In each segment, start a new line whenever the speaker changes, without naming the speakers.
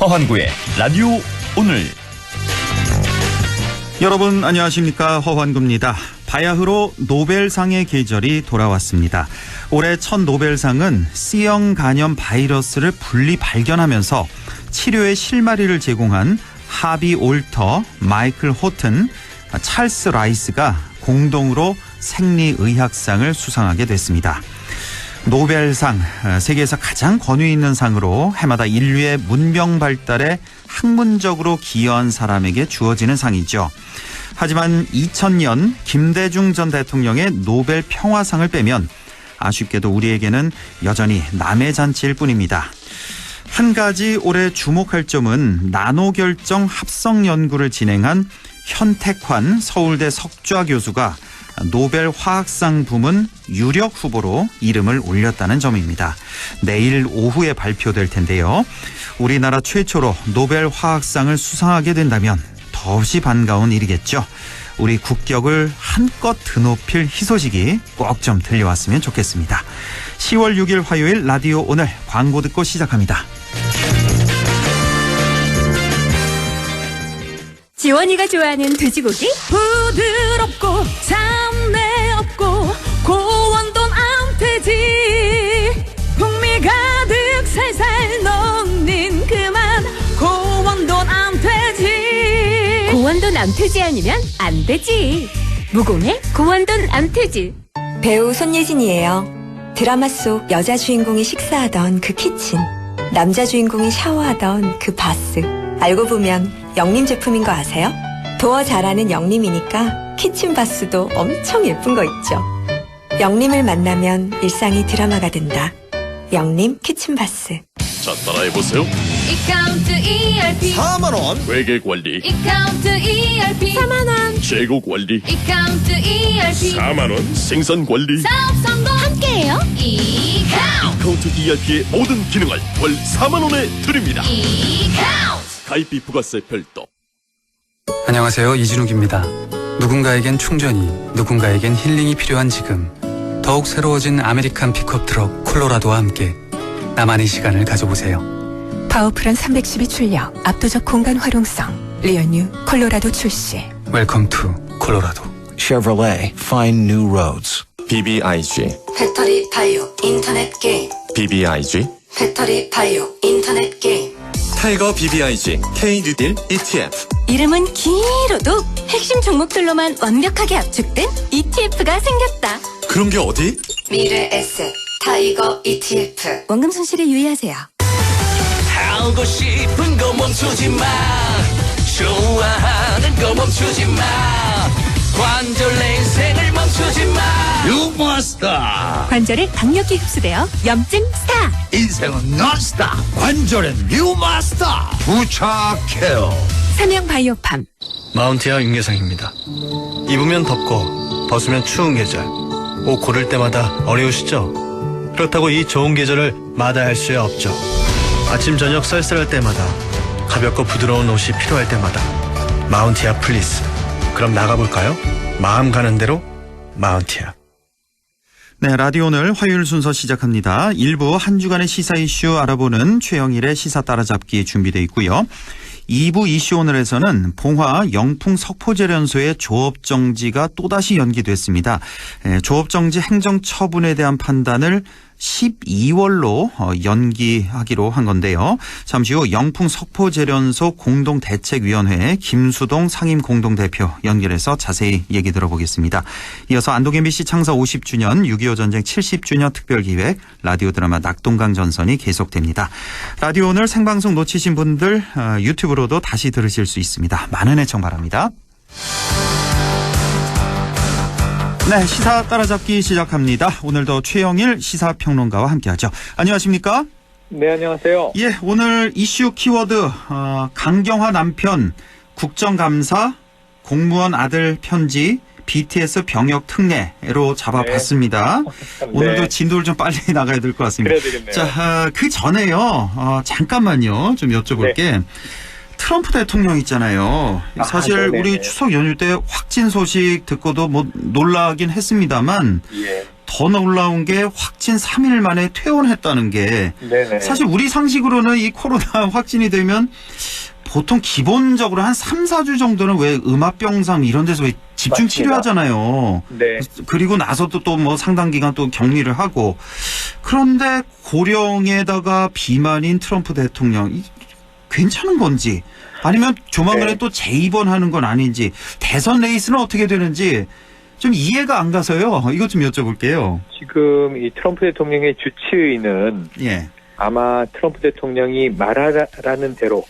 허환구의 라디오 오늘.
여러분 안녕하십니까, 허환구입니다. 바야흐로 노벨상의 계절이 돌아왔습니다. 올해 첫 노벨상은 C형 간염 바이러스를 분리 발견하면서 치료의 실마리를 제공한 하비 올터, 마이클 호튼, 찰스 라이스가 공동으로 생리의학상을 수상하게 됐습니다. 노벨상, 세계에서 가장 권위 있는 상으로 해마다 인류의 문명 발달에 학문적으로 기여한 사람에게 주어지는 상이죠. 하지만 2000년 김대중 전 대통령의 노벨 평화상을 빼면 아쉽게도 우리에게는 여전히 남의 잔치일 뿐입니다. 한 가지 올해 주목할 점은 나노결정 합성 연구를 진행한 현택환 서울대 석좌 교수가 노벨 화학상 부문 유력 후보로 이름을 올렸다는 점입니다. 내일 오후에 발표될 텐데요. 우리나라 최초로 노벨 화학상을 수상하게 된다면 더없이 반가운 일이겠죠. 우리 국격을 한껏 드높일 희소식이 꼭 좀 들려왔으면 좋겠습니다. 10월 6일 화요일 라디오 오늘 광고 듣고 시작합니다.
지원이가 좋아하는 돼지고기?
부드럽고 잡내 없고 고원돈 암돼지 풍미 가득 살살 녹는 그만 고원돈 암돼지.
고원돈 암돼지 아니면 안 되지. 무공해 고원돈 암돼지.
배우 손예진이에요. 드라마 속 여자 주인공이 식사하던 그 키친, 남자 주인공이 샤워하던 그 바스. 알고 보면 영림 제품인 거 아세요? 도어 잘하는 영림이니까 키친바스도 엄청 예쁜 거 있죠. 영림을 만나면 일상이 드라마가 된다. 영림 키친바스.
자, 따라해보세요.
이카운트 ERP
4만원 회계관리,
이카운트 ERP 4만원
재고관리,
이카운트 ERP
4만원 생산관리.
사업 성공 함께해요. 이카운트
카운트 ERP의 모든 기능을 월 4만원에 드립니다.
이카운트.
가입비 부가세 별도.
안녕하세요, 이진욱입니다. 누군가에겐 충전이, 누군가에겐 힐링이 필요한 지금, 더욱 새로워진 아메리칸 픽업 트럭 콜로라도와 함께 나만의 시간을 가져보세요.
파워풀한 312 출력, 압도적 공간 활용성, 리어뉴 콜로라도 출시.
웰컴 투 콜로라도.
Chevrolet, find new roads.
BBIG,
배터리 바이오 인터넷 게임.
BBIG,
배터리 바이오 인터넷 게임.
타이거 BBIG, K-뉴딜 ETF.
이름은 길어도 핵심 종목들로만 완벽하게 압축된 ETF가 생겼다.
그런 게 어디?
미래 에셋 타이거 ETF.
원금 손실에 유의하세요.
하고 싶은 거 멈추지 마. 좋아하는 거 멈추지 마. 관절 내 인생을 멈추지 마.
뉴마스터.
관절에 강력히 흡수되어 염증 스타.
인생은 논스타. 관절엔 뉴마스터. 부착 케어.
삼양 바이오팜.
마운티아 윤계상입니다. 입으면 덥고 벗으면 추운 계절, 옷 고를 때마다 어려우시죠? 그렇다고 이 좋은 계절을 마다할 수 없죠. 아침 저녁 쌀쌀할 때마다, 가볍고 부드러운 옷이 필요할 때마다 마운티아 플리스. 그럼 나가볼까요? 마음 가는 대로 마운티아.
네, 라디오 오늘 화요일 순서 시작합니다. 1부 한 주간의 시사 이슈 알아보는 최영일의 시사 따라잡기 준비되어 있고요. 2부 이슈 오늘에서는 봉화 영풍 석포제련소의 조업정지가 또다시 연기됐습니다. 조업정지 행정처분에 대한 판단을 12월로 연기하기로 한 건데요. 잠시 후 영풍 석포제련소 공동대책위원회 김수동 상임공동대표 연결해서 자세히 얘기 들어보겠습니다. 이어서 안동 MBC 창사 50주년 6.25 전쟁 70주년 특별기획 라디오 드라마 낙동강 전선이 계속됩니다. 라디오 오늘 생방송 놓치신 분들 유튜브로도 다시 들으실 수 있습니다. 많은 애청 바랍니다. 네, 시사 따라잡기 시작합니다. 오늘도 최영일 시사평론가와 함께하죠. 안녕하십니까?
네, 안녕하세요.
예, 오늘 이슈 키워드 강경화 남편, 국정감사, 공무원 아들 편지, BTS 병역 특례로 잡아봤습니다.
네.
오늘도 진도를 좀 빨리 나가야 될 것 같습니다.
그래야 되겠네요.
자, 그 전에요. 잠깐만요. 좀 여쭤볼게.
네.
트럼프 대통령 있잖아요. 사실
네네네.
우리 추석 연휴 때 확진 소식 듣고도 뭐 놀라긴 했습니다만
예.
더 놀라운 게 확진 3일 만에 퇴원했다는 게
네네.
사실 우리 상식으로는 이 코로나 확진이 되면 보통 기본적으로 한 3, 4주 정도는 왜 음압병상 이런 데서 왜 집중 치료하잖아요.
네.
그리고 나서도 또 뭐 상당 기간 또 격리를 하고. 그런데 고령에다가 비만인 트럼프 대통령 괜찮은 건지 아니면 조만간에
네.
또 재입원하는 건 아닌지 대선 레이스는 어떻게 되는지 좀 이해가 안 가서요. 이것 좀 여쭤볼게요.
지금 이 트럼프 대통령의 주치의는
예.
아마 트럼프 대통령이 말하라는 대로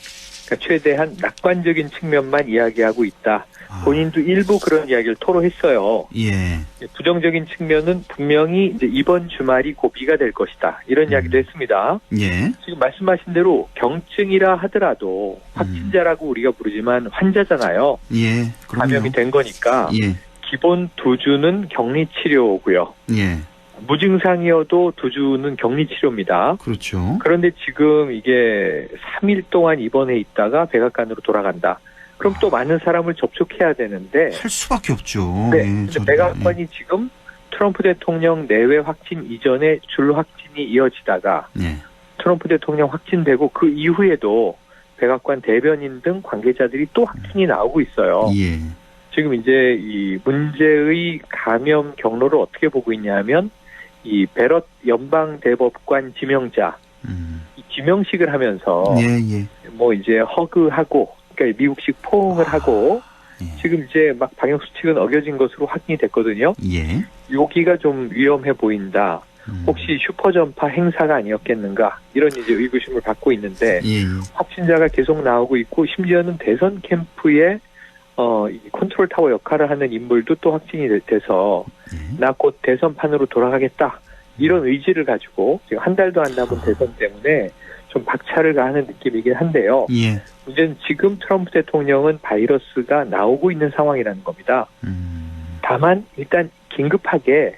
그러니까 최대한 낙관적인 측면만 이야기하고 있다. 본인도 일부 그런 이야기를 토로했어요.
예.
부정적인 측면은 분명히 이제 이번 주말이 고비가 될 것이다. 이런 이야기도 했습니다.
예.
지금 말씀하신 대로 경증이라 하더라도 확진자라고 우리가 부르지만 환자잖아요.
예. 그럼요.
감염이 된 거니까
예.
기본 2주는 격리 치료고요.
예.
무증상이어도 2주는 격리 치료입니다.
그렇죠.
그런데 지금 이게 3일 동안 입원해 있다가 백악관으로 돌아간다. 그럼 또 많은 사람을 접촉해야 되는데
할 수밖에 없죠.
네.
예,
근데 백악관이 지금 트럼프 대통령 내외 확진 이전에 줄 확진이 이어지다가
예.
트럼프 대통령 확진되고 그 이후에도 백악관 대변인 등 관계자들이 또 확진이 나오고 있어요.
예.
지금 이제 이 문제의 감염 경로를 어떻게 보고 있냐면 이 베럿 연방대법관 지명자 이 지명식을 하면서
예.
뭐 이제 허그하고 그러니까 미국식 포옹을 하고 지금 이제 막 방역 수칙은 어겨진 것으로 확인이 됐거든요.
예.
여기가 좀 위험해 보인다. 혹시 슈퍼전파 행사가 아니었겠는가 이런 이제 의구심을 받고 있는데
예.
확진자가 계속 나오고 있고 심지어는 대선 캠프에 이 컨트롤 타워 역할을 하는 인물도 또 확진이 돼서 나 곧 대선판으로 돌아가겠다 이런 의지를 가지고 지금 한 달도 안 남은 대선 때문에 좀 박차를 가하는 느낌이긴 한데요.
예.
문제는 지금 트럼프 대통령은 바이러스가 나오고 있는 상황이라는 겁니다. 다만 일단 긴급하게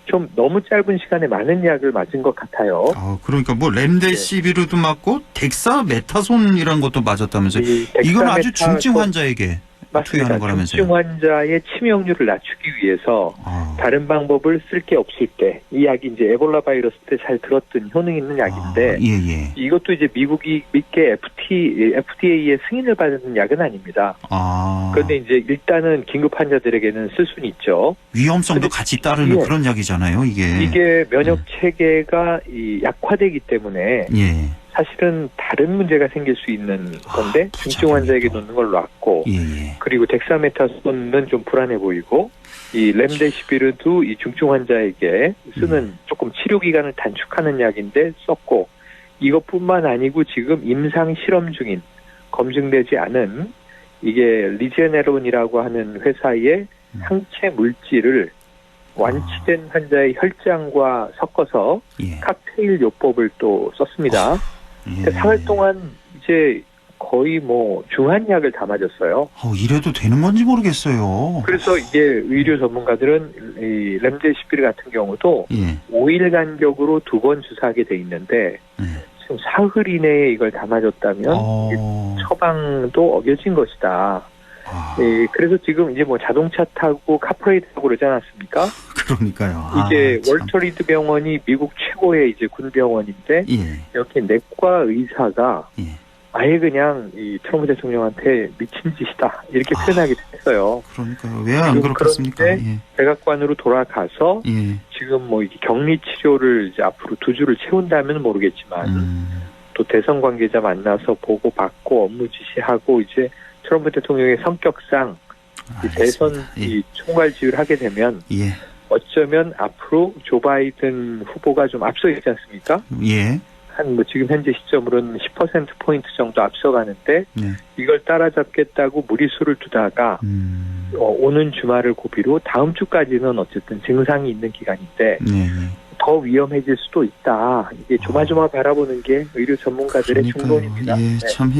좀 너무 짧은 시간에 많은 약을 맞은 것 같아요.
그러니까 뭐 렘데시비르도 맞고 덱사메타손이라는 것도 맞았다면서요. 이건 아주 중증 환자에게 투여하는 거라면서요.
중증 환자의 치명률을 낮추기 위해서 다른 방법을 쓸 게 없을 때 이 약이 이제 에볼라 바이러스 때 잘 들었던 효능 있는 약인데
예.
이것도 이제 미국이 믿게 FDA의 승인을 받은 약은 아닙니다. 그런데 이제 일단은 긴급 환자들에게는 쓸 수는 있죠.
위험성도 같이 따르는 그런 약이잖아요, 이게.
이게 면역 체계가 약화되기 때문에
예.
사실은 다른 문제가 생길 수 있는 건데 중증 환자에게 놓는 걸 놨고 그리고 덱사메타손은 좀 불안해 보이고 이 렘데시비르도 이 중증 환자에게 쓰는 조금 치료 기간을 단축하는 약인데 썼고 이것뿐만 아니고 지금 임상 실험 중인 검증되지 않은 이게 리제네론이라고 하는 회사의 항체 물질을 완치된 환자의 혈장과 섞어서 칵테일 요법을 또 썼습니다. 그러니까 4월 동안 이제 거의 뭐 중한약을 다 맞았어요.
이래도 되는 건지 모르겠어요.
그래서 이게 의료 전문가들은 이 렘데시비르 같은 경우도 5일 간격으로 2번 주사하게 돼 있는데 지금 사흘 이내에 이걸 다 맞았다면 처방도 어겨진 것이다. 그래서 지금 이제 뭐 자동차 타고 카프레이드 타고 그러지 않았습니까?
그러니까요.
이게 월터 리드 병원이 미국 최고의 이제 군 병원인데 이렇게 내과 의사가 아예 그냥 이 트럼프 대통령한테 미친 짓이다 이렇게 표현하기도 했어요.
그러니까요. 왜 안 그렇겠습니까?
그런데 백악관으로 돌아가서 지금 뭐 이게 격리 치료를 이제 앞으로 2주를 채운다면 모르겠지만 또 대선 관계자 만나서 보고 받고 업무 지시하고 이제 트럼프 대통령의 성격상 이 대선 이 총괄 지휘를 하게 되면 어쩌면 앞으로 조 바이든 후보가 좀 앞서 있지 않습니까? 한 뭐 지금 현재 시점으로는 10%포인트 정도 앞서가는데 이걸 따라잡겠다고 무리수를 두다가 오는 주말을 고비로 다음 주까지는 어쨌든 증상이 있는 기간인데 더 위험해질 수도 있다. 이게 조마조마 바라보는 게 의료 전문가들의 중론입니다.
참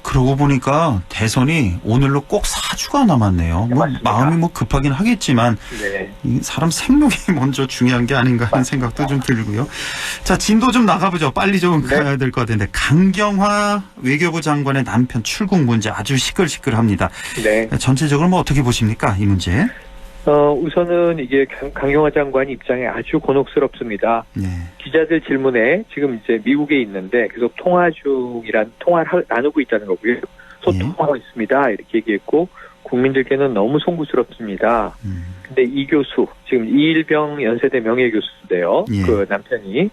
그러고 보니까 대선이 오늘로 꼭 4주가 남았네요. 뭐 마음이 뭐 급하긴 하겠지만 이 사람 생명이 먼저 중요한 게 아닌가 하는 생각도 좀 들고요. 자, 진도 좀 나가보죠. 빨리 좀 가야 될 것 같은데 강경화 외교부 장관의 남편 출국 문제 아주 시끌시끌합니다. 전체적으로 뭐 어떻게 보십니까? 이 문제?
우선은 이게 강경화 장관 입장이 아주 곤혹스럽습니다.
네.
기자들 질문에 지금 이제 미국에 있는데 계속 통화를 나누고 있다는 거고요. 소통하고 있습니다. 이렇게 얘기했고 국민들께는 너무 송구스럽습니다. 근데 이 교수 지금 이일병 연세대 명예교수인데요.
예.
그 남편이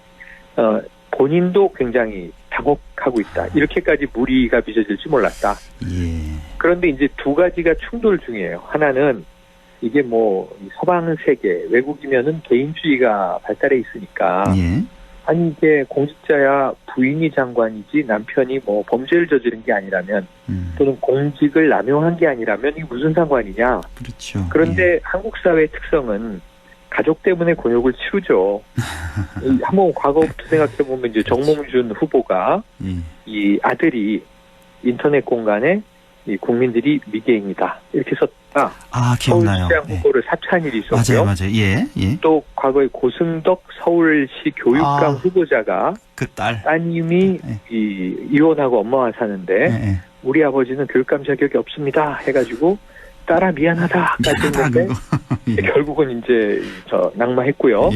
본인도 굉장히 당혹하고 있다. 이렇게까지 무리가 빚어질지 몰랐다.
예.
그런데 이제 두 가지가 충돌 중이에요. 하나는 이게 뭐 서방 세계 외국이면은 개인주의가 발달해 있으니까
예.
아니 이게 공직자야 부인이 장관이지 남편이 뭐 범죄를 저지른 게 아니라면 또는 공직을 남용한 게 아니라면 이게 무슨 상관이냐.
그렇죠.
그런데
예.
한국 사회의 특성은 가족 때문에 곤욕을 치르죠. 한번 과거부터 생각해 보면 이제 정몽준 후보가 이 아들이 인터넷 공간에 이 국민들이 미개인이다 이렇게 썼다.
기억나요.
서울시장 후보를 사퇴한 일이 있었고요.
맞아요. 예.
또 과거에 고승덕 서울시 교육감 후보자가
그
따님이 이혼하고 엄마와 사는데 우리 아버지는 교육감 자격이 없습니다 해가지고 딸아 미안하다까지 했는데 결국은 이제 낙마했고요.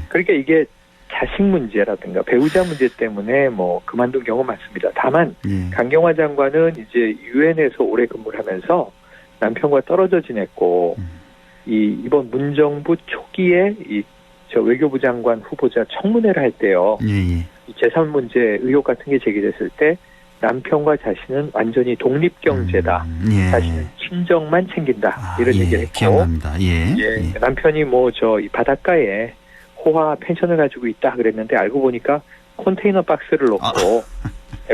그러니까 이게 자식 문제라든가 배우자 문제 때문에 뭐 그만둔 경우 많습니다. 다만 강경화 장관은 이제 유엔에서 오래 근무를 하면서 남편과 떨어져 지냈고 이번 문정부 초기에 저 외교부 장관 후보자 청문회를 할 때요. 이 재산 문제 의혹 같은 게 제기됐을 때 남편과 자신은 완전히 독립경제다. 자신은 친정만 챙긴다. 이런 얘기를 했고.
기억납니다.
남편이 뭐 이 바닷가에 호화 펜션을 가지고 있다 그랬는데 알고 보니까 컨테이너 박스를 놓고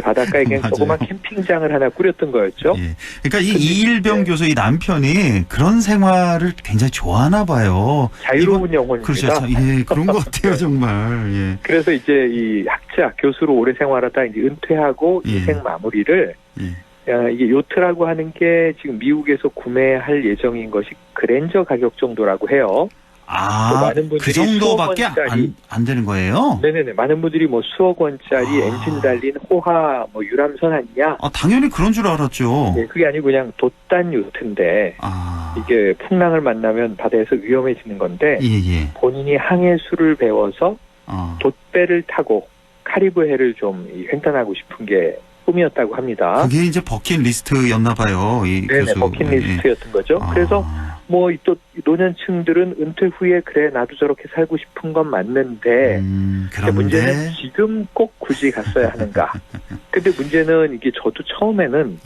바닷가에 그냥 조그만 캠핑장을 하나 꾸렸던 거였죠.
그러니까 이 이일병 교수 이 남편이 그런 생활을 굉장히 좋아하나 봐요.
자유로운 영혼입니다.
그렇죠. 그런 것 같아요 정말.
그래서 이제 이 학자 교수로 오래 생활하다 이제 은퇴하고 인생 마무리를 이게 요트라고 하는 게 지금 미국에서 구매할 예정인 것이 그랜저 가격 정도라고 해요. 많은 분들이
그 정도밖에 안 되는 거예요?
네네네. 많은 분들이 뭐 수억 원짜리 엔진 달린 호화 뭐 유람선 아니냐?
당연히 그런 줄 알았죠.
그게 아니고 그냥 돛단 요트인데 이게 풍랑을 만나면 바다에서 위험해지는 건데 본인이 항해술을 배워서 돛배를 타고 카리브해를 좀 횡단하고 싶은 게 꿈이었다고 합니다.
그게 이제 버킷리스트였나 봐요.
네네, 버킷리스트였던 거죠. 그래서 뭐 또 노년층들은 은퇴 후에 그래 나도 저렇게 살고 싶은 건 맞는데 문제는 지금 꼭 굳이 갔어야 하는가. 근데 문제는 이게 저도 처음에는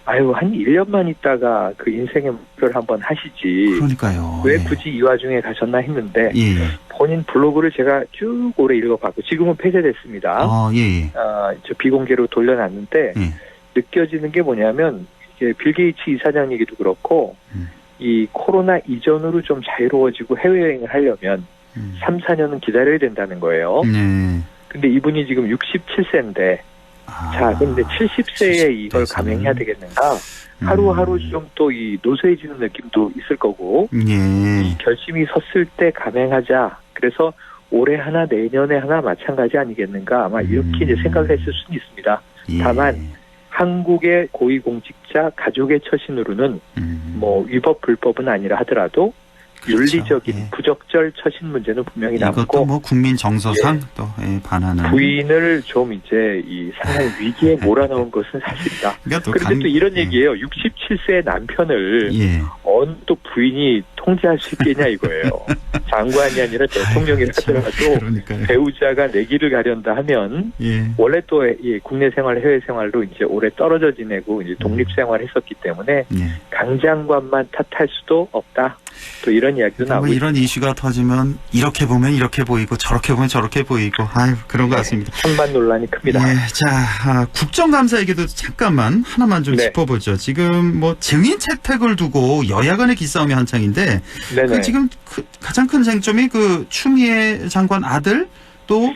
한 1년만 있다가 그 인생의 목표를 한번 하시지.
그러니까요.
왜 굳이 이 와중에 가셨나 했는데 본인 블로그를 제가 쭉 오래 읽어봤고 지금은 폐쇄됐습니다. 저 비공개로 돌려놨는데 느껴지는 게 뭐냐면 이게 빌 게이츠 이사장 얘기도 그렇고 이 코로나 이전으로 좀 자유로워지고 해외여행을 하려면 3, 4년은 기다려야 된다는 거예요. 근데 이분이 지금 67세인데 근데 70세에 이걸 감행해야 되겠는가? 하루하루 좀 또 이 노쇠해지는 느낌도 있을 거고 이 결심이 섰을 때 감행하자. 그래서 올해 하나 내년에 하나 마찬가지 아니겠는가? 아마 이렇게 이제 생각을 했을 수는 있습니다. 다만 한국의 고위공직자 가족의 처신으로는 뭐 위법 불법은 아니라 하더라도 윤리적인 부적절 처신 문제는 분명히 남고
이것도 뭐 국민 정서상 또 반하는
부인을 좀 이제 이 상당히 위기에 몰아넣은 것은 사실이다. 그런데 또 이런 얘기예요. 67세의 남편을 어느 또 부인이 통제할 수 있겠냐 이거예요. 장관이 아니라 대통령이라 하더라도 배우자가 내 길을 가련다 하면 원래 또 국내 생활, 해외 생활로 이제 오래 떨어져 지내고 이제 독립 생활했었기 때문에 강 장관만 탓할 수도 없다. 또 이런 이야기도 나오고
이런 이슈가 터지면 이렇게 보면 이렇게 보이고 저렇게 보면 저렇게 보이고 그런 것 같습니다.
천만 논란이 큽니다.
자, 국정감사 얘기도 잠깐만 하나만 좀 짚어보죠. 지금 뭐 증인 채택을 두고 여야 간의 기싸움이 한창인데 지금 가장 큰 쟁점이 그 추미애 장관 아들 또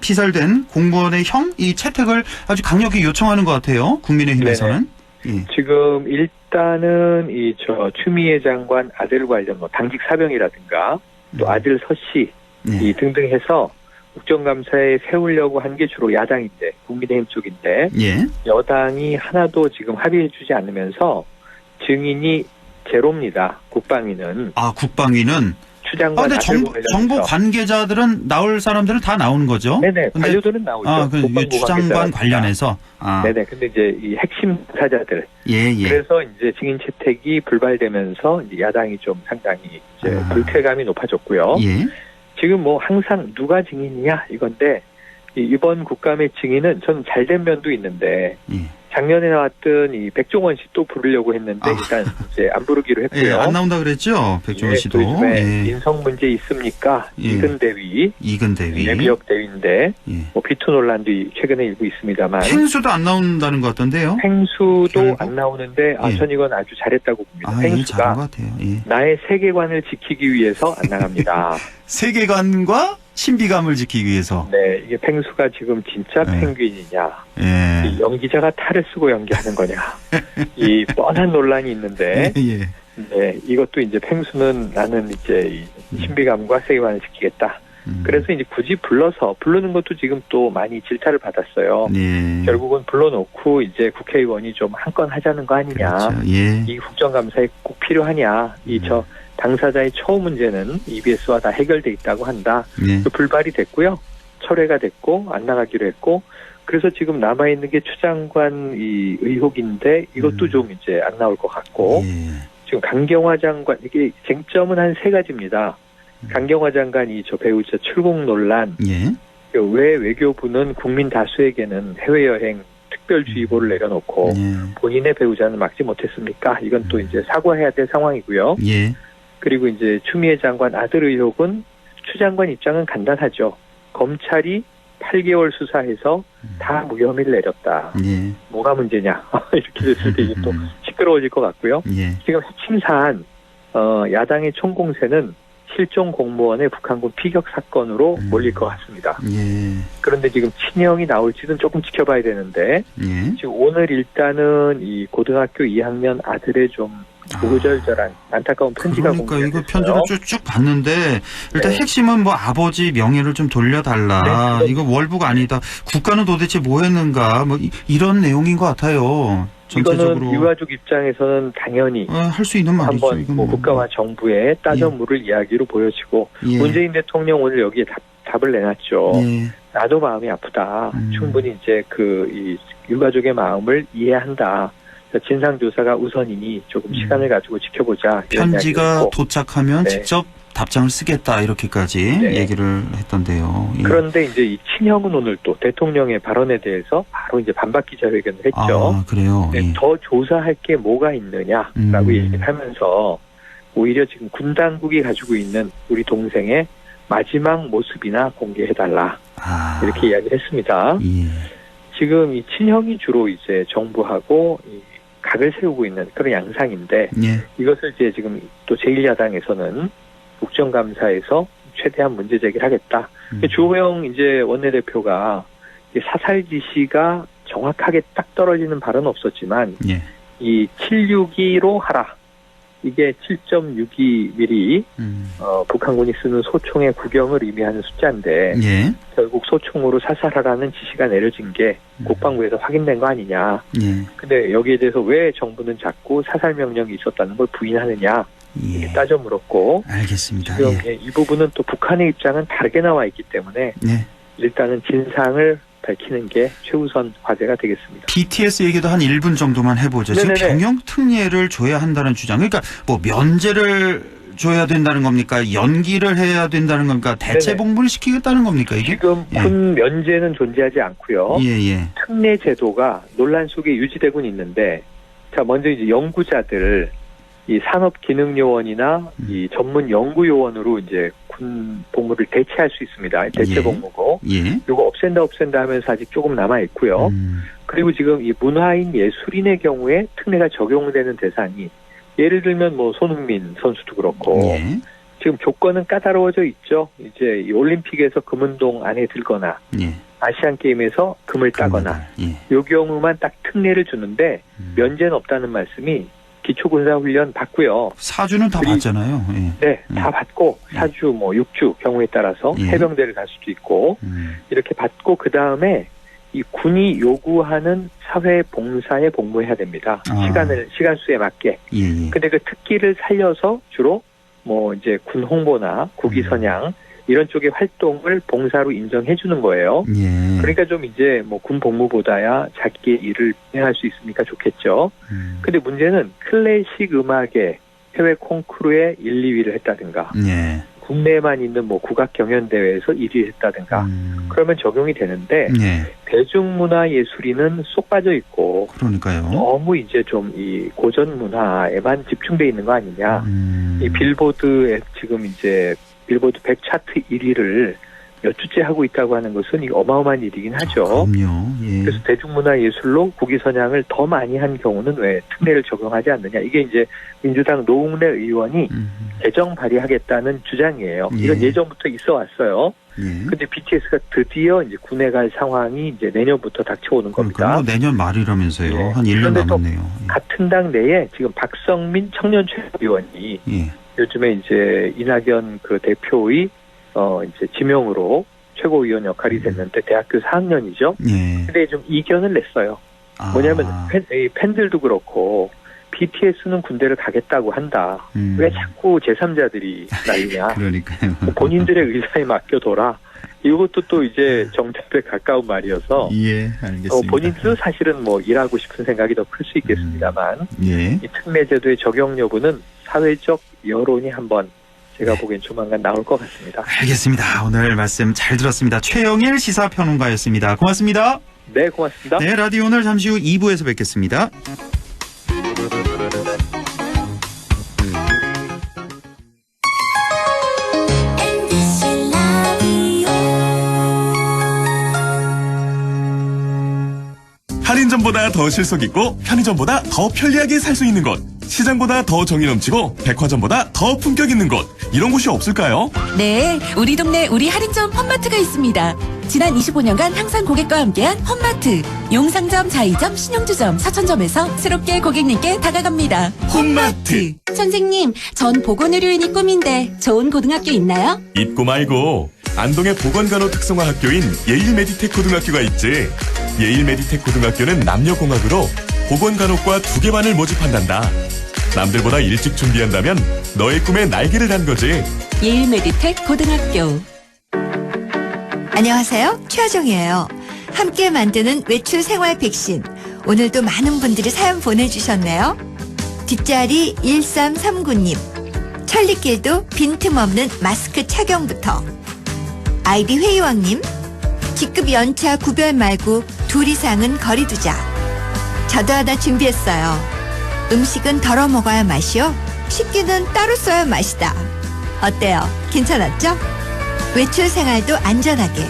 피살된 공무원의 형 이 채택을 아주 강력히 요청하는 것 같아요. 국민의힘에서는.
지금 일단은 추미애 장관 아들 관련 뭐 당직 사병이라든가 또 아들 서씨 등등 해서 국정감사에 세우려고 한 게 주로 야당인데 국민의힘 쪽인데 여당이 하나도 지금 합의해주지 않으면서 증인이 제로입니다. 국방위는.
아, 국방위는.
추장관.
근데 정부 관계자들은 나올 사람들은 다 나오는 거죠?
네네. 관료들은 나오죠.
아, 그 추장관 관련해서.
아. 네네. 근데 이제 이 핵심 사자들.
예.
그래서 이제 증인 채택이 불발되면서 이제 야당이 좀 상당히 이제 불쾌감이 높아졌고요.
예.
지금 뭐 항상 누가 증인이냐 이건데 이번 국감의 증인은 저는 잘된 면도 있는데. 작년에 나왔던 이 백종원 씨 또 부르려고 했는데 일단 이제 안 부르기로 했고요.
예, 안 나온다 그랬죠, 백종원 씨도.
인성 문제 있습니까? 이근 대위. 비역 대위인데 뭐 비투 논란도 최근에 일고 있습니다만.
펭수도 안 나온다는 것 같던데요.
펭수도 안 나오는데 전 이건 아주 잘했다고 봅니다. 펭수가
잘한 것 같아요.
나의 세계관을 지키기 위해서 안 나갑니다.
세계관과 신비감을 지키기 위해서.
네, 이게 펭수가 지금 진짜 펭귄이냐, 이 연기자가 탈을 쓰고 연기하는 거냐, 이 뻔한 논란이 있는데, 네, 이것도 이제 펭수는 나는 이제 이 신비감과 세계관을 지키겠다. 그래서 이제 굳이 부르는 것도 지금 또 많이 질타를 받았어요. 결국은 불러놓고 이제 국회의원이 좀 한 건 하자는 거 아니냐.
그렇죠.
이 국정감사에 꼭 필요하냐. 당사자의 처우 문제는 EBS와 다 해결돼 있다고 한다. 불발이 됐고요. 철회가 됐고 안 나가기로 했고 그래서 지금 남아있는 게 추장관 이 의혹인데 이것도 좀 이제 안 나올 것 같고 지금 강경화 장관 이게 쟁점은 한 3가지입니다. 강경화 장관이 배우자 출국 논란 왜 외교부는 국민 다수에게는 해외여행 특별주의보를 내려놓고 본인의 배우자는 막지 못했습니까? 이건 또 이제 사과해야 될 상황이고요. 그리고 이제 추미애 장관 아들 의혹은 추 장관 입장은 간단하죠. 검찰이 8개월 수사해서 다 무혐의를 내렸다. 뭐가 문제냐? 이렇게 됐을 때 이제 또 시끄러워질 것 같고요. 지금 핵심 사안 야당의 총공세는 실종 공무원의 북한군 피격 사건으로 몰릴 것 같습니다. 그런데 지금 친형이 나올지는 조금 지켜봐야 되는데 지금 오늘 일단은 이 고등학교 2학년 아들의 좀 구구절절한 안타까운 편지가
그러니까 이거 편지를 쭉쭉 봤는데 일단 핵심은 뭐 아버지 명예를 좀 돌려달라. 이거 월부가 아니다. 국가는 도대체 뭐 했는가. 뭐 이런 내용인 것 같아요. 전체적으로.
이거는 유가족 입장에서는 당연히
할 수 있는 말이죠.
한번 뭐 국가와 정부의 따져 물을 이야기로 보여지고 문재인 대통령 오늘 여기에 답을 내놨죠. 나도 마음이 아프다. 충분히 이제 이 유가족의 마음을 이해한다. 진상조사가 우선이니 조금 시간을 가지고 지켜보자.
편지가 도착하면 직접 답장을 쓰겠다 이렇게까지 얘기를 했던데요.
그런데 이제 이 친형은 오늘 또 대통령의 발언에 대해서 바로 이제 반박 기자회견을 했죠.
아, 그래요.
더 조사할 게 뭐가 있느냐라고 얘기를 하면서 오히려 지금 군 당국이 가지고 있는 우리 동생의 마지막 모습이나 공개해달라 이렇게 이야기를 했습니다. 지금 이 친형이 주로 이제 정부하고 각을 세우고 있는 그런 양상인데 이것을 이제 지금 또 제1야당에서는 국정감사에서 최대한 문제 제기를 하겠다. 주호영 이제 원내대표가 사살 지시가 정확하게 딱 떨어지는 발언은 없었지만 이 762로 하라. 이게 7.62mm 북한군이 쓰는 소총의 구경을 의미하는 숫자인데 결국 소총으로 사살하라는 지시가 내려진 게 국방부에서 확인된 거 아니냐. 근데 여기에 대해서 왜 정부는 자꾸 사살 명령이 있었다는 걸 부인하느냐 이렇게 따져 물었고
알겠습니다.
지금 이 부분은 또 북한의 입장은 다르게 나와 있기 때문에 일단은 진상을 밝히는 게 최우선 과제가 되겠습니다.
BTS 얘기도 한 1분 정도만 해보죠. 지금 병역 특례를 줘야 한다는 주장. 그러니까 뭐 면제를 줘야 된다는 겁니까? 연기를 해야 된다는 겁니까? 대체 복무를 시키겠다는 겁니까? 이게?
지금 군 면제는 존재하지 않고요. 특례 제도가 논란 속에 유지되고 있는데 자 먼저 이제 연구자들 이 산업기능요원이나 이 전문 연구요원으로 이제 군 복무를 대체할 수 있습니다. 대체 복무고. 이거 없앤다 하면서 아직 조금 남아 있고요. 그리고 지금 이 문화인 예술인의 경우에 특례가 적용되는 대상이 예를 들면 뭐 손흥민 선수도 그렇고 지금 조건은 까다로워져 있죠. 이제 이 올림픽에서 금운동 안에 들거나 아시안 게임에서 금을 따거나 요 경우만 딱 특례를 주는데 면제는 없다는 말씀이 기초군사훈련 받고요.
사주는 다 받잖아요.
다 받고 4주, 6주 경우에 따라서 해병대를 갈 수도 있고 이렇게 받고 그 다음에 이 군이 요구하는 사회 봉사에 복무해야 됩니다. 시간 수에 맞게.
예.
근데 그 특기를 살려서 주로 뭐 이제 군 홍보나 국위 선양 이런 쪽의 활동을 봉사로 인정해 주는 거예요.
예.
그러니까 좀 이제 뭐 군 복무보다야 작게 일을 진행할 수 있으니까 좋겠죠. 근데 문제는 클래식 음악의 해외 콩쿠르에 1, 2위를 했다든가
예.
국내에만 있는 뭐 국악 경연 대회에서 1위를 했다든가 그러면 적용이 되는데
예.
대중문화 예술인은 쏙 빠져 있고
그러니까요.
너무 이제 좀 이 고전 문화에만 집중돼 있는 거 아니냐. 이 빌보드에 지금 이제 빌보드 100 차트 1위를 몇 주째 하고 있다고 하는 것은 이 어마어마한 일이긴 하죠.
그럼요. 예.
그래서 대중문화 예술로 국위 선양을 더 많이 한 경우는 왜 특례를 적용하지 않느냐. 이게 이제 민주당 노웅래 의원이 개정 발의하겠다는 주장이에요. 이건 예전부터 있어 왔어요. 근데 BTS가 드디어 이제 군에 갈 상황이 이제 내년부터 닥쳐오는 겁니다.
그러니까 뭐 내년 말이라면서요.
예.
한 1년 남았네요.
같은 당 내에 지금 박성민 청년 최고위원이
예.
요즘에 이제 이낙연 그 대표의 이제 지명으로 최고위원 역할이 됐는데 대학교 4학년이죠.
예.
근데 좀 이견을 냈어요. 뭐냐면 팬들도 그렇고 BTS는 군대를 가겠다고 한다. 왜 자꾸 제3자들이 난리냐.
그러니까요.
본인들의 의사에 맡겨둬라. 이것도 또 이제 정답에 가까운 말이어서
예, 알겠습니다.
본인도 사실은 뭐 일하고 싶은 생각이 더 클 수 있겠습니다만
예.
이 특례제도의 적용 여부는 사회적 여론이 한번 제가 보기엔 조만간 나올 것 같습니다.
알겠습니다. 오늘 말씀 잘 들었습니다. 최영일 시사평론가였습니다. 고맙습니다.
네, 고맙습니다.
네, 라디오 오늘 잠시 후 2부에서 뵙겠습니다.
할인점보다 더 실속 있고 편의점보다 더 편리하게 살 수 있는 곳, 시장보다 더 정이 넘치고 백화점보다 더 품격 있는 곳, 이런 곳이 없을까요?
네, 우리 동네 우리 할인점 홈마트가 있습니다. 지난 25년간 항상 고객과 함께한 홈마트. 용상점, 자이점, 신용주점, 사천점에서 새롭게 고객님께 다가갑니다. 홈마트. 선생님, 전 보건의료인이 꿈인데 좋은 고등학교 있나요?
잊고 말고 안동의 보건간호 특성화 학교인 예일메디텍 고등학교가 있지. 예일메디텍 고등학교는 남녀공학으로 보건간호과 2개만을 모집한단다. 남들보다 일찍 준비한다면 너의 꿈에 날개를 단 거지.
예일메디텍 고등학교.
안녕하세요. 최하정이에요. 함께 만드는 외출 생활 백신. 오늘도 많은 분들이 사연 보내주셨네요. 뒷자리 1339님. 천리길도 빈틈없는 마스크 착용부터. 아이디 회의왕님. 직급 연차 구별 말고 2 이상은 거리 두자. 저도 하나 준비했어요. 음식은 덜어 먹어야 맛이요. 식기는 따로 써야 맛이다. 어때요? 괜찮았죠? 외출 생활도 안전하게.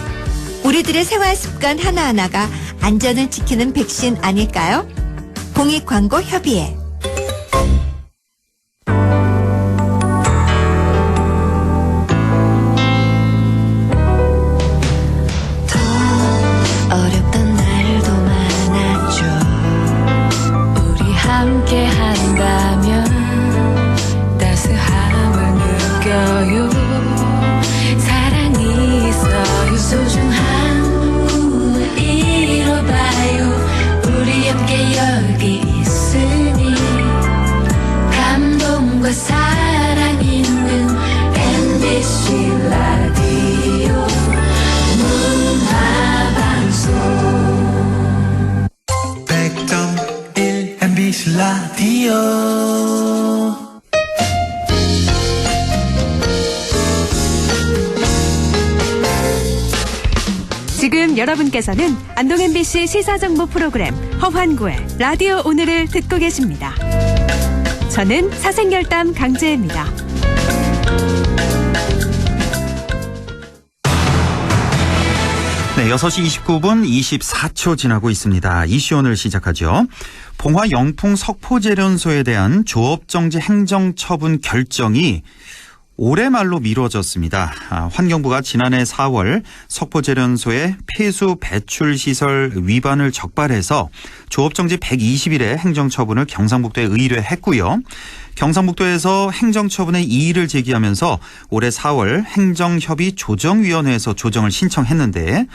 우리들의 생활 습관 하나하나가 안전을 지키는 백신 아닐까요? 공익광고협의회.
어렵던 날도 많았죠. 우리 함께 한다면 따스함을 느껴요. 사랑이 있어요. 소중한 꿈을 이뤄봐요. 우리 함께 여기 있으니 감동과 사랑 있는 MBC 라디오 문화방송
100.1 MBC 라디오.
지금 여러분께서는 안동 MBC 시사정보 프로그램 허환구의 라디오 오늘을 듣고 계십니다. 저는 사생결담 강재입니다.
네, 6시 29분 24초 지나고 있습니다. 이슈 오늘 시작하죠. 봉화 영풍 석포제련소에 대한 조업정지 행정처분 결정이 올해 말로 미뤄졌습니다. 환경부가 지난해 4월 석포제련소의 폐수 배출시설 위반을 적발해서 조업정지 120일의 행정처분을 경상북도에 의뢰했고요. 경상북도에서 행정처분의 이의를 제기하면서 올해 4월 행정협의조정위원회에서 조정을 신청했는데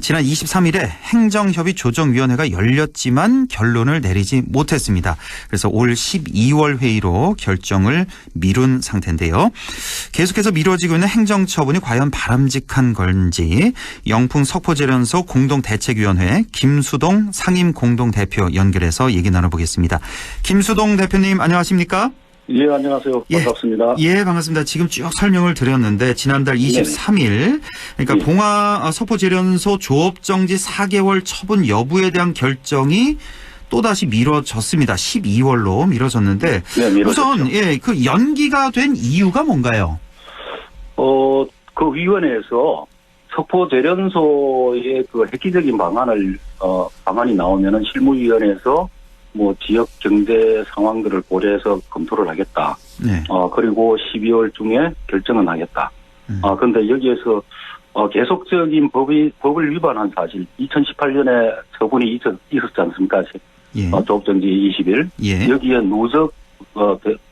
지난 23일에 행정협의 조정위원회가 열렸지만 결론을 내리지 못했습니다. 그래서 올 12월 회의로 결정을 미룬 상태인데요. 계속해서 미뤄지고 있는 행정처분이 과연 바람직한 건지 영풍 석포재련소 공동대책위원회 김수동 상임공동대표 연결해서 얘기 나눠보겠습니다. 김수동 대표님 안녕하십니까?
예, 안녕하세요. 반갑습니다.
예, 반갑습니다. 지금 쭉 설명을 드렸는데 지난달 23일 그러니까 봉화 석포재련소 조업정지 4개월 처분 여부에 대한 결정이 또다시 미뤄졌습니다. 12월로 미뤄졌는데 우선 그 연기가 된 이유가 뭔가요?
그 위원회에서 석포재련소의 그 획기적인 방안이 나오면은 실무위원회에서 뭐 지역 경제 상황들을 고려해서 검토를 하겠다. 그리고 12월 중에 결정은 하겠다. 그런데 여기에서 계속적인 법을 위반한 사실 2018년에 처분이 있었지 않습니까? 조업정지 20일. 여기에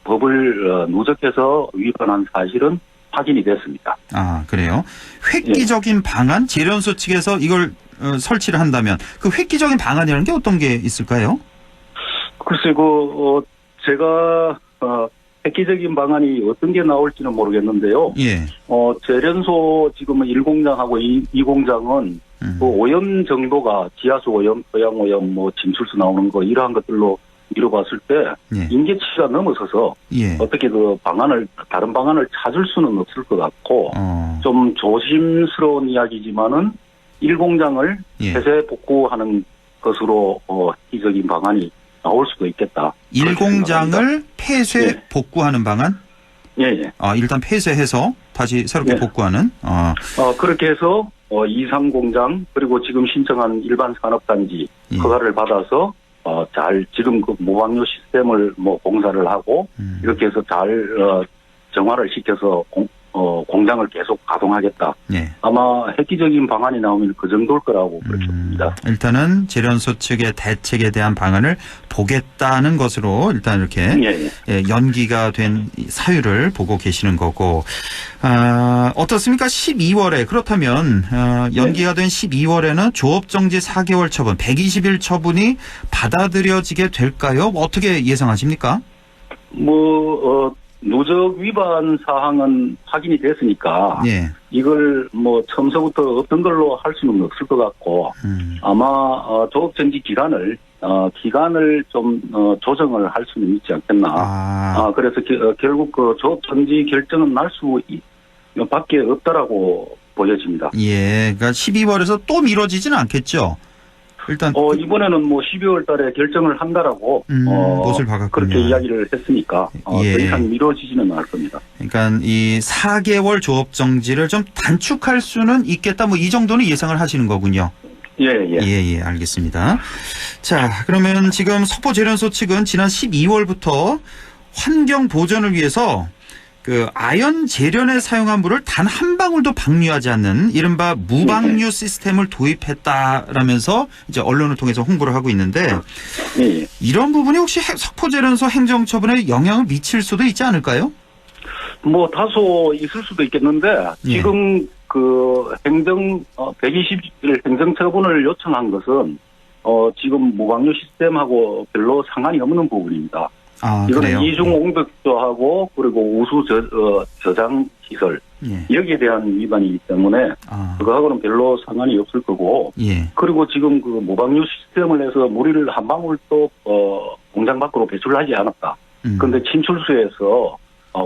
법을 누적해서 위반한 사실은 확인이 됐습니다.
아, 그래요? 획기적인 방안? 재련소 측에서 이걸 설치를 한다면 그 획기적인 방안이라는 게 어떤 게 있을까요?
글쎄, 제가, 획기적인 방안이 어떤 게 나올지는 모르겠는데요. 재련소 지금은 1공장하고 2공장은 그 오염 정도가 지하수 오염, 토양 오염, 뭐 침출수 나오는 거 이러한 것들로 미뤄봤을 때 임계치가 넘어서서 어떻게 다른 방안을 찾을 수는 없을 것 같고 좀 조심스러운 이야기지만은 1공장을 폐쇄 복구하는 것으로 획기적인 방안이 나올 수도 있겠다.
1공장을 폐쇄 복구하는 방안? 일단 폐쇄해서 다시 새롭게 복구하는?
그렇게 해서 2,3공장 그리고 지금 신청한 일반 산업단지 허가를 받아서 지금 그 모방료 시스템을 공사를 하고 이렇게 해서 잘 정화를 시켜서 공장을 계속 가동하겠다. 아마 획기적인 방안이 나오면 그 정도일 거라고 그렇게 봅니다.
일단은 재련소 측의 대책에 대한 방안을 보겠다는 것으로 일단 이렇게 연기가 된 사유를 보고 계시는 거고 어떻습니까? 12월에 그렇다면 연기가 된 12월에는 조업정지 4개월 처분, 120일 처분이 받아들여지게 될까요? 어떻게 예상하십니까?
누적 위반 사항은 확인이 됐으니까 이걸 처음서부터 없던 걸로 할 수는 없을 것 같고 아마 조업정지 기간을 좀 조정을 할 수는 있지 않겠나. 그래서 결국 그 조업정지 결정은 날 수밖에 없다라고 보여집니다.
그러니까 12월에서 또 미뤄지지는 않겠죠. 일단
이번에는 12월 달에 결정을 한다라고
못을 박았군요.
그렇게 이야기를 했으니까 더 이상 미뤄지지는 않을 겁니다.
그러니까 이 4개월 조업 정지를 좀 단축할 수는 있겠다. 이 정도는 예상을 하시는 거군요. 알겠습니다. 자, 그러면 지금 석포재련소 측은 지난 12월부터 환경 보전을 위해서 그 아연 재련에 사용한 물을 단 한 방울도 방류하지 않는 이른바 무방류 시스템을 도입했다라면서 이제 언론을 통해서 홍보를 하고 있는데 이런 부분이 혹시 석포재련소 행정처분에 영향을 미칠 수도 있지 않을까요?
다소 있을 수도 있겠는데 지금 그 120일 행정처분을 요청한 것은 지금 무방류 시스템하고 별로 상관이 없는 부분입니다. 이거는 이중 옹벽조하고 그리고 우수 저장 시설 여기에 대한 위반이기 때문에 그거하고는 별로 상관이 없을 거고 그리고 지금 그 무방류 시스템을 해서 물을 한 방울도 공장 밖으로 배출하지 않았다. 그런데 침출수에서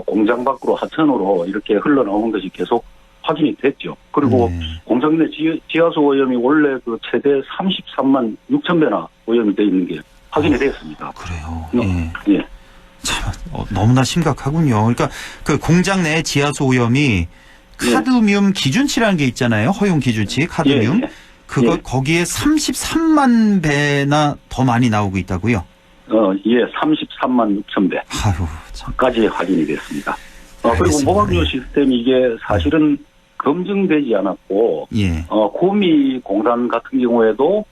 공장 밖으로 하천으로 이렇게 흘러나오는 것이 계속 확인이 됐죠. 그리고 공장 내 지하수 오염이 원래 그 최대 33만 6천 배나 오염이 돼 있는 게 확인이 되었습니다.
그래요. 참 너무나 심각하군요. 그러니까 그 공장 내 지하수 오염이 카드뮴 기준치라는 게 있잖아요. 허용 기준치 카드뮴. 거기에 33만 배나 더 많이 나오고 있다고요?
33만 6천 배까지 확인이 됐습니다. 그리고 모방류 시스템이 이게 사실은 검증되지 않았고 구미 공단 같은 경우에도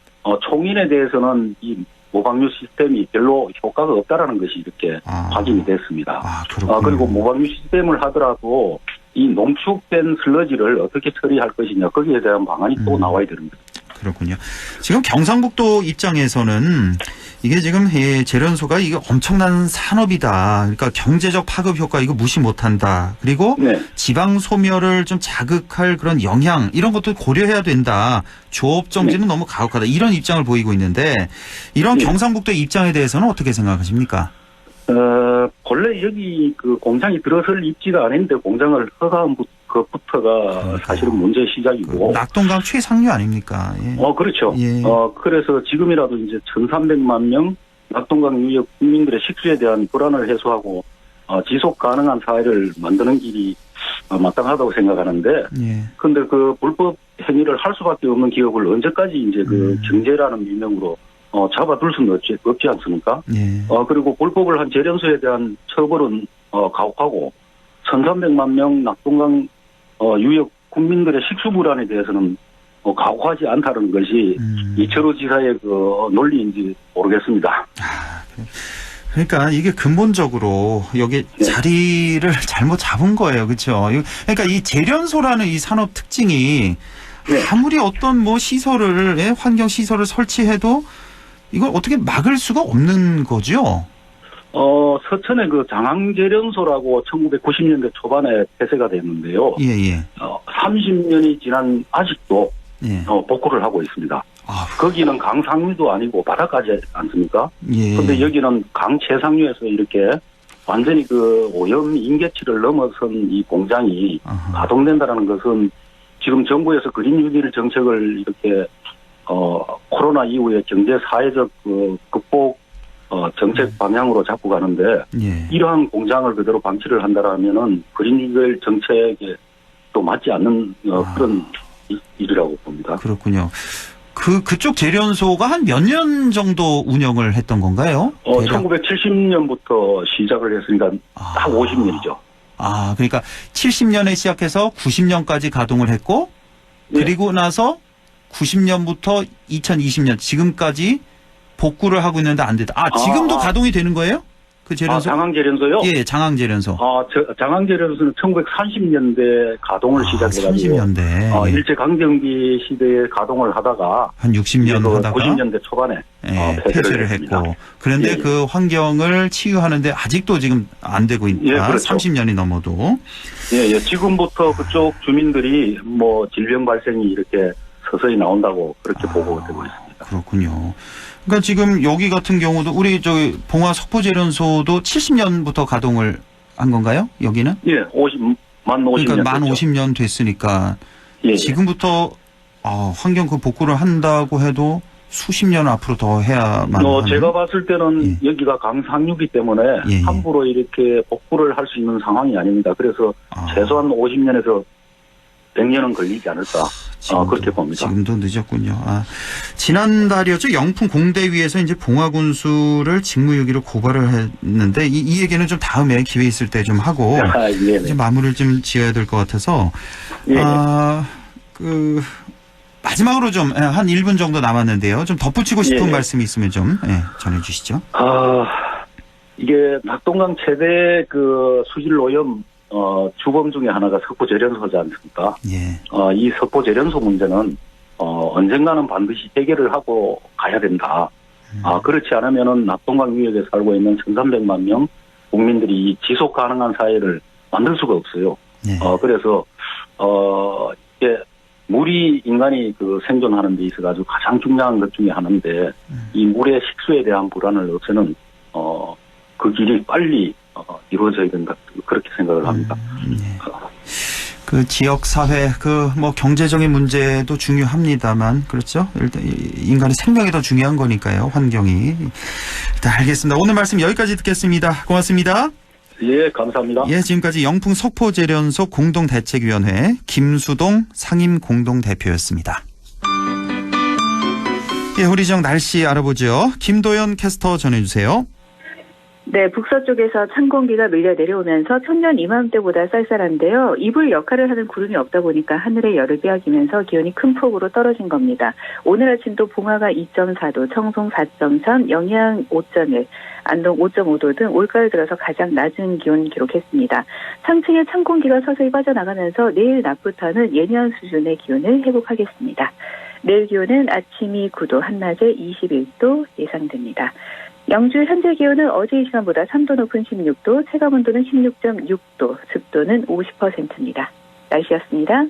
총인에 대해서는 이 모방류 시스템이 별로 효과가 없다라는 것이 이렇게 확인이 됐습니다. 그리고 모방류 시스템을 하더라도 이 농축된 슬러지를 어떻게 처리할 것이냐 거기에 대한 방안이 또 나와야 되는 거죠.
그렇군요. 지금 경상북도 입장에서는 이게 지금 재련소가 이게 엄청난 산업이다. 그러니까 경제적 파급 효과 이거 무시 못한다. 그리고 지방 소멸을 좀 자극할 그런 영향 이런 것도 고려해야 된다. 조업 정지는 너무 가혹하다. 이런 입장을 보이고 있는데 이런 경상북도 입장에 대해서는 어떻게 생각하십니까?
본래 여기 그 공장이 들어설 입지가 아닌데 공장을 허가한 것부터가 사실은 문제의 시작이고.
낙동강 최상류 아닙니까? 예.
그렇죠.
예.
그래서 지금이라도 이제 1,300만 명 낙동강 유역 국민들의 식수에 대한 불안을 해소하고, 지속 가능한 사회를 만드는 길이 마땅하다고 생각하는데, 근데 그 불법 행위를 할 수밖에 없는 기업을 언제까지 이제 그 경제라는 미명으로 잡아둘 수는 없지 않습니까? 그리고 불법을 한 재련소에 대한 처벌은 가혹하고 1,300만 명 낙동강 유역 국민들의 식수 불안에 대해서는 가혹하지 않다는 것이 이철우 지사의 그 논리인지 모르겠습니다.
그러니까 이게 근본적으로 여기 자리를 잘못 잡은 거예요. 그렇죠? 그러니까 이 재련소라는 이 산업 특징이 아무리 어떤 뭐 시설을 환경 시설을 설치해도 이걸 어떻게 막을 수가 없는 거죠?
서천의 그 장항재련소라고 1990년대 초반에 폐쇄가 됐는데요. 30년이 지난 아직도 복구를 하고 있습니다. 거기는 강 상류도 아니고 바다까지 않습니까? 근데 여기는 강 최상류에서 이렇게 완전히 그 오염 인계치를 넘어선 이 공장이 가동된다는 것은 지금 정부에서 그린 뉴딜 정책을 이렇게 코로나 이후에 경제 사회적 그 극복 정책 방향으로 잡고 가는데 이러한 공장을 그대로 방치를 한다라면은 그린 뉴딜 정책에 또 맞지 않는 그런 일이라고 봅니다.
그렇군요. 그쪽 재련소가 한 몇 년 정도 운영을 했던 건가요?
1970년부터 시작을 했으니까 딱 50년이죠.
그러니까 70년에 시작해서 90년까지 가동을 했고 그리고 나서 90년부터 2020년 지금까지 복구를 하고 있는데 안 됐다. 지금도 가동이 되는 거예요? 그 재련소?
장항재련소요?
예, 장항재련소.
장항재련소는 1930년대 가동을 시작해가지고
30년대.
일제강점기 시대에 가동을 하다가
한 60년 하다가
90년대 초반에
폐쇄를 했고 그런데 그 환경을 치유하는데 아직도 지금 안 되고 있다.
그렇죠.
30년이 넘어도.
지금부터 그쪽 주민들이 뭐 질병 발생이 이렇게 서서히 나온다고 그렇게 보고가 되고 있습니다.
그렇군요. 그러니까 지금 여기 같은 경우도 우리 봉화 석포재련소도 70년부터 가동을 한 건가요? 여기는?
만 50년.
그러니까 만 50년 됐으니까 지금부터 환경 그 복구를 한다고 해도 수십 년 앞으로 더 해야만.
제가 봤을 때는 여기가 강상류기 때문에 함부로 이렇게 복구를 할 수 있는 상황이 아닙니다. 그래서 최소한 50년에서 100년은 걸리지 않을까. 그렇게 봅니다.
지금도 늦었군요. 지난달이었죠. 영풍 공대위에서 이제 봉화군수를 직무유기로 고발을 했는데 이 얘기는 좀 다음에 기회 있을 때 좀 하고 이제 마무리를 좀 지어야 될 것 같아서 마지막으로 좀 한 1분 정도 남았는데요. 좀 덧붙이고 싶은 말씀이 있으면 좀 전해주시죠.
이게 낙동강 최대 그 수질 오염 주범 중에 하나가 석포재련소지 않습니까? 이 석포재련소 문제는 언젠가는 반드시 해결을 하고 가야 된다. 그렇지 않으면은 낙동강 유역에 살고 있는 1,300만 명 국민들이 이 지속 가능한 사회를 만들 수가 없어요. 그래서 이게 물이 인간이 그 생존하는 데 있어가지고 가장 중요한 것 중에 하나인데 이 물의 식수에 대한 불안을 없애는 그 길이 빨리 이루어져야 된다. 그렇게 생각을 합니다.
그 지역 사회 뭐 경제적인 문제도 중요합니다만 그렇죠. 일단 인간의 생명이 더 중요한 거니까요. 환경이. 일단 알겠습니다. 오늘 말씀 여기까지 듣겠습니다. 고맙습니다.
감사합니다.
지금까지 영풍 석포재련소 공동대책위원회 김수동 상임 공동대표였습니다. 우리 지역 날씨 알아보죠. 김도연 캐스터 전해주세요.
네, 북서쪽에서 찬 공기가 밀려 내려오면서 천년 이맘때보다 쌀쌀한데요. 이불 역할을 하는 구름이 없다 보니까 하늘의 열을 빼앗기면서 기온이 큰 폭으로 떨어진 겁니다. 오늘 아침도 봉화가 2.4도, 청송 4.3, 영양 5.1, 안동 5.5도 등 올가을 들어서 가장 낮은 기온 기록했습니다. 상층의 찬 공기가 서서히 빠져나가면서 내일 낮부터는 예년 수준의 기온을 회복하겠습니다. 내일 기온은 아침이 9도, 한낮에 21도 예상됩니다. 영주 현재 기온은 어제 이 시간보다 3도 높은 16도, 체감온도는 16.6도, 습도는 50%입니다. 날씨였습니다.